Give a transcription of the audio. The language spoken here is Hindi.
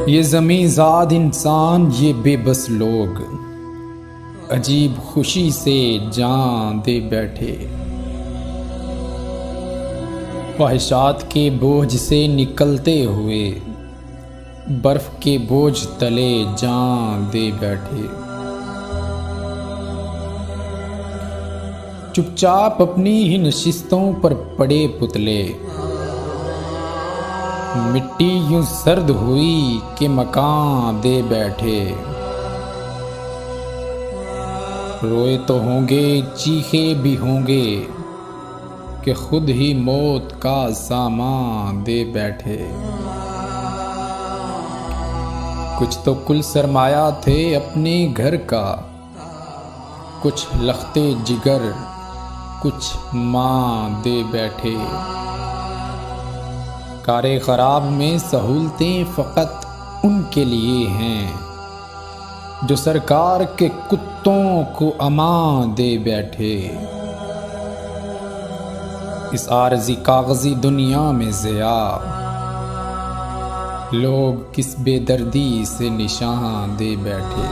ये ज़मीज़ाद इंसान, ये बेबस लोग अजीब खुशी से जान दे बैठे। ख्वाहिशात के बोझ से निकलते हुए बर्फ के बोझ तले जान दे बैठे। चुपचाप अपनी ही नशिस्तों पर पड़े पुतले, मिट्टी यूं सर्द हुई कि मकान दे बैठे। रोए तो होंगे, चीखे भी होंगे कि खुद ही मौत का सामान दे बैठे। कुछ तो कुल सरमाया थे अपने घर का, कुछ लख्ते जिगर, कुछ मां दे बैठे। कारे खराब में सहूलतें फ़कत उनके लिए हैं जो सरकार के कुत्तों को अमान दे बैठे। इस आरज़ी कागज़ी दुनिया में ज़िया लोग किस बेदर्दी से निशान दे बैठे।